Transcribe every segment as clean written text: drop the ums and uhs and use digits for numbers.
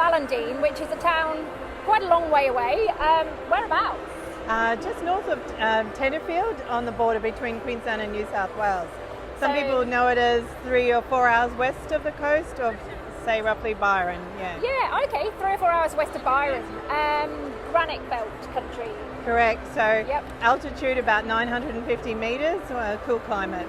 Ballindine, which is a town quite a long way away. Whereabouts? Just north of Tenterfield, on the border between Queensland and New South Wales. Some people know it as 3 or 4 hours west of the coast, or say roughly Byron. Yeah, okay, 3 or 4 hours west of Byron. Granite belt country. Correct. So altitude about 950 metres, cool climate.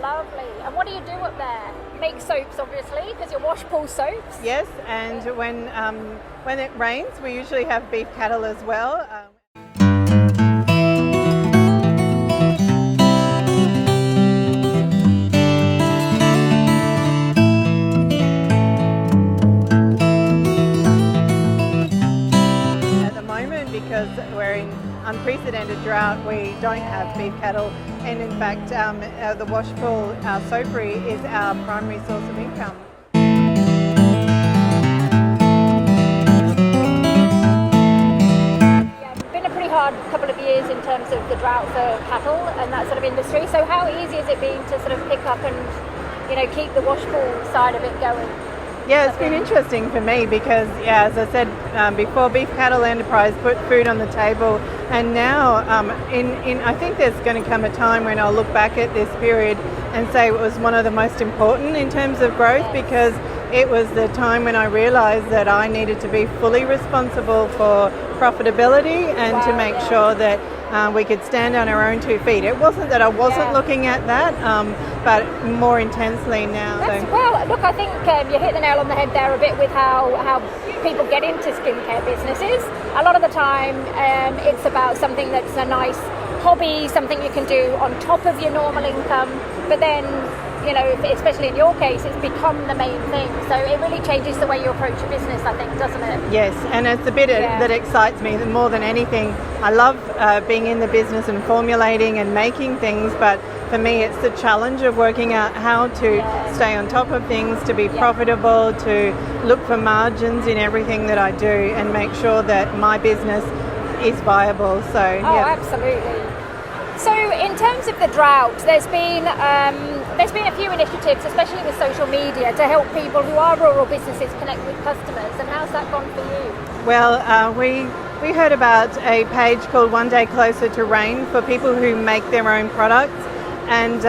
Lovely. And what do you do up there? Make soaps, obviously, because you're Washpool soaps. Yes, and when it rains, we usually have beef cattle as well. At the moment, because we're in unprecedented drought, we don't have beef cattle, and in fact the Washpool Soaperie is our primary source of income. Yeah, it's been a pretty hard couple of years in terms of the drought for cattle and that sort of industry, so how easy has it been to sort of pick up and keep the Washpool side of it going? Yeah, it's been interesting for me because, as I said before, Beef Cattle Enterprise put food on the table, and now I think there's going to come a time when I'll look back at this period and say it was one of the most important in terms of growth, because it was the time when I realised that I needed to be fully responsible for profitability and to make sure that we could stand on our own 2 feet. It wasn't that I wasn't looking at that, but more intensely now. Well, look, I think you hit the nail on the head there a bit with how people get into skincare businesses. A lot of the time it's about something that's a nice hobby, something you can do on top of your normal income, but then especially in your case, it's become the main thing. So it really changes the way you approach your business, I think, doesn't it? Yes, and it's the bit that excites me more than anything. I love being in the business and formulating and making things, but for me it's the challenge of working out how to stay on top of things, to be profitable, to look for margins in everything that I do and make sure that my business is viable. So absolutely. So in terms of the drought, there's been a few initiatives, especially with social media, to help people who are rural businesses connect with customers. And how's that gone for you? Well, we heard about a page called One Day Closer to Rain for people who make their own products, and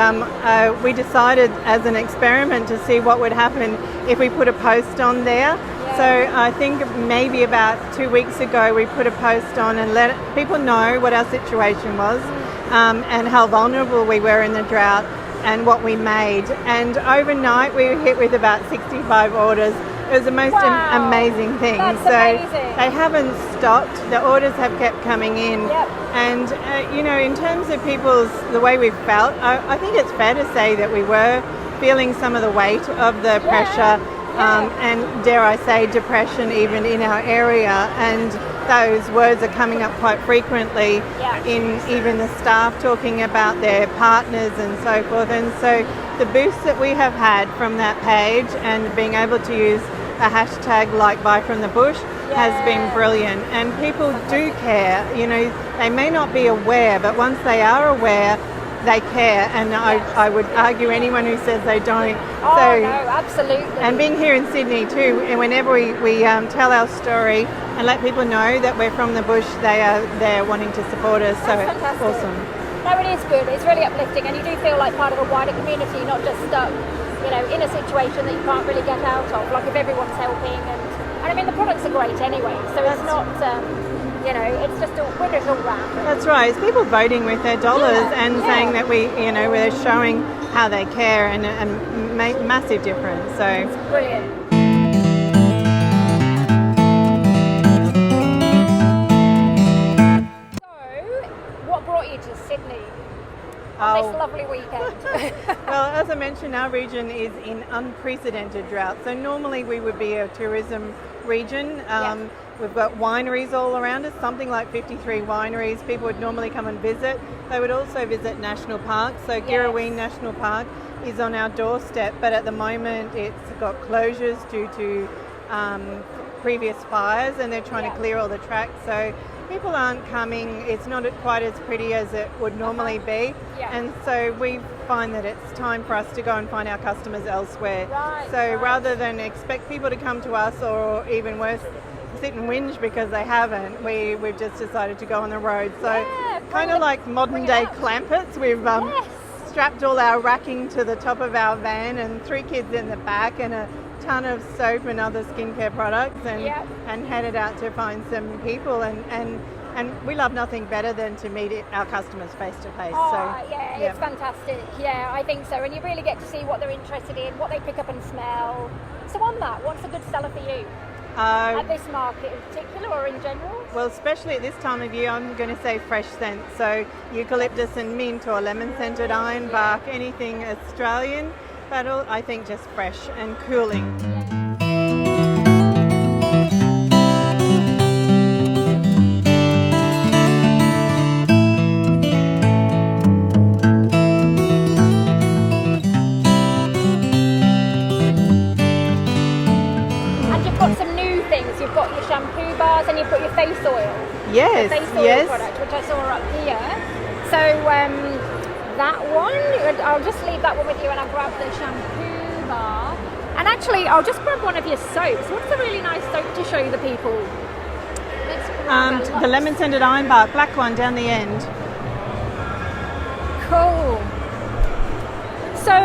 we decided as an experiment to see what would happen if we put a post on there. So I think maybe about 2 weeks ago we put a post on and let people know what our situation was, and how vulnerable we were in the drought and what we made. And overnight we were hit with about 65 orders. It was the most amazing thing. That's amazing. They haven't stopped. The orders have kept coming in. And in terms of the way we felt, I think it's fair to say that we were feeling some of the weight of the pressure, and dare I say depression even in our area, and those words are coming up quite frequently in even the staff talking about their partners and so forth. And so the boost that we have had from that page and being able to use a hashtag like Buy From The Bush has been brilliant, and people do care. They may not be aware, but once they are aware, they care, and I would argue anyone who says they don't. No, absolutely. And being here in Sydney too, and whenever we tell our story and let people know that we're from the bush, they are there wanting to support us. That's so fantastic. Awesome. No, it is good. It's really uplifting, and you do feel like part of a wider community, not just stuck, in a situation that you can't really get out of. Like if everyone's helping, and I mean the products are great anyway, so it's not. It's just winners all round. Really. That's right. It's people voting with their dollars and saying that we're showing how they care and make massive difference. So it's brilliant. So, what brought you to Sydney on this lovely weekend? Well, as I mentioned, our region is in unprecedented drought. So normally we would be a tourism region. We've got wineries all around us, something like 53 wineries. People would normally come and visit. They would also visit national parks. So Girraween National Park is on our doorstep, but at the moment it's got closures due to previous fires, and they're trying to clear all the tracks. So people aren't coming. It's not quite as pretty as it would normally be. And so we find that it's time for us to go and find our customers elsewhere. Rather than expect people to come to us, or even worse, sit and whinge because they haven't, we've just decided to go on the road. So kind of like modern day clampets. We've strapped all our racking to the top of our van, and 3 kids in the back, and a ton of soap and other skincare products, and headed out to find some people, and we love nothing better than to meet our customers face to face. It's fantastic. I think so, and you really get to see what they're interested in, what they pick up and smell. So on that, what's a good seller for you at this market in particular, or in general? Well, especially at this time of year, I'm going to say fresh scents. So eucalyptus and mint, or lemon scented ironbark, anything Australian, but I think just fresh and cooling. You've got your shampoo bars, and you've got your face oil. Yes, the face oil product, which I saw up here. So that one, I'll just leave that one with you, and I'll grab the shampoo bar. And actually, I'll just grab one of your soaps. What's a really nice soap to show the people? The lemon scented ironbark, black one down the end. Cool. So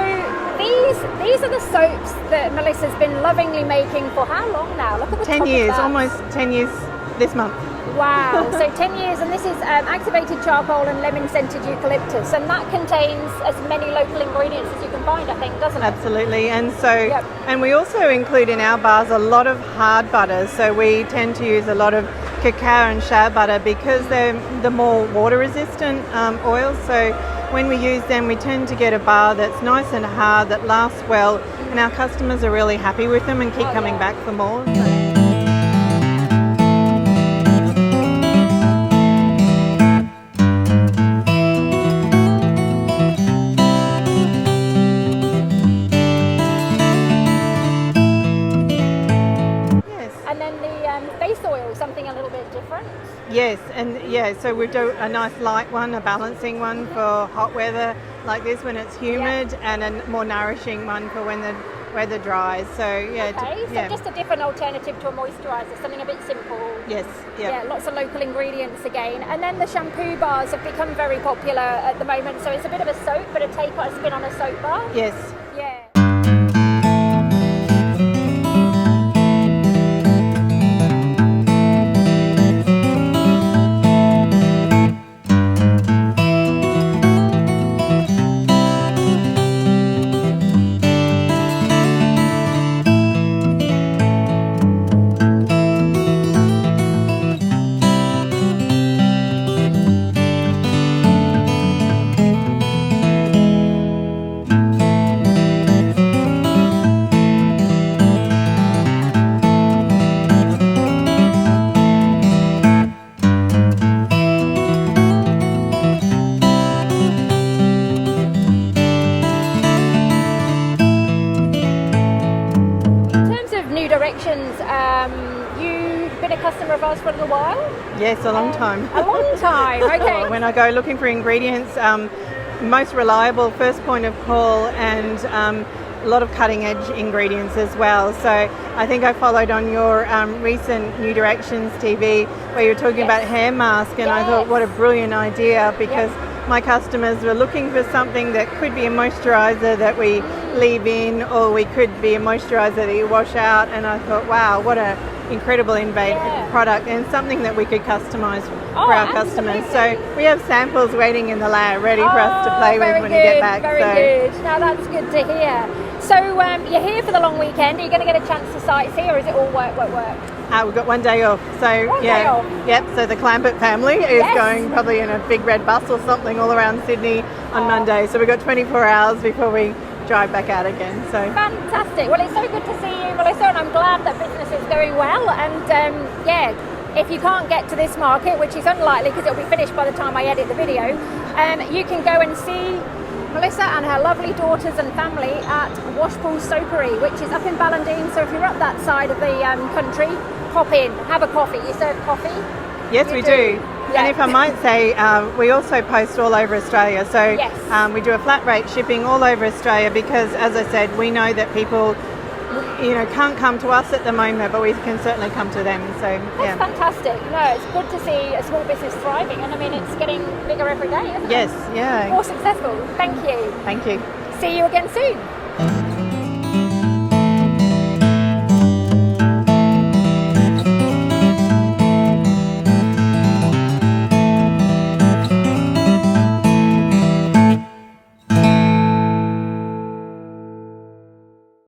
these are the soaps that Melissa's been lovingly making for how long now? Look at the 10 years, almost 10 years this month. Wow, so 10 years, and this is activated charcoal and lemon scented eucalyptus, and that contains as many local ingredients as you can find, I think, doesn't it? Absolutely, and so and we also include in our bars a lot of hard butters, so we tend to use a lot of cacao and shea butter because they're the more water resistant oils. So when we use them, we tend to get a bar that's nice and hard, that lasts well, and our customers are really happy with them and keep coming back for more. And then the face oil, something a little bit different. Yes, and so we do a nice light one, a balancing one for hot weather like this when it's humid, and a more nourishing one for when the weather dries. So so just a different alternative to a moisturiser, something a bit simple. Yes, lots of local ingredients again. And then the shampoo bars have become very popular at the moment. So it's a bit of a soap, but a spin on a soap bar. Yes. Yeah. You've been a customer of ours for a little while? Yes, a long time. A long time, okay. When I go looking for ingredients, most reliable first point of call, and a lot of cutting edge ingredients as well. So I think I followed on your recent New Directions TV where you were talking about hair mask, and I thought what a brilliant idea, because my customers were looking for something that could be a moisturiser that we leave in, or we could be a moisturiser that you wash out, and I thought, wow, what a incredible product, and something that we could customise for our customers. So we have samples waiting in the lab ready for us to play with when we get back. Very good. Now that's good to hear. So you're here for the long weekend. Are you going to get a chance to sightsee, or is it all work? We've got one day off. So one day off. Yep. So the Clampett family is going probably in a big red bus or something all around Sydney on Monday. So we've got 24 hours before we drive back out again. So fantastic. Well, it's so good to see you, Melissa, and I'm glad that business is going well. And if you can't get to this market, which is unlikely because it'll be finished by the time I edit the video, you can go and see Melissa and her lovely daughters and family at Washpool Soaperie, which is up in Ballandine. So if you're up that side of the country, pop in, have a coffee. You serve coffee? Yes, we do. Yeah. And if I might say, we also post all over Australia. So Yes. we do a flat rate shipping all over Australia because, as I said, we know that people, can't come to us at the moment, but we can certainly come to them. So That's fantastic. No, it's good to see a small business thriving, and I mean, it's getting bigger every day, isn't it? Yes, yeah. More successful. Thank you. Thank you. See you again soon.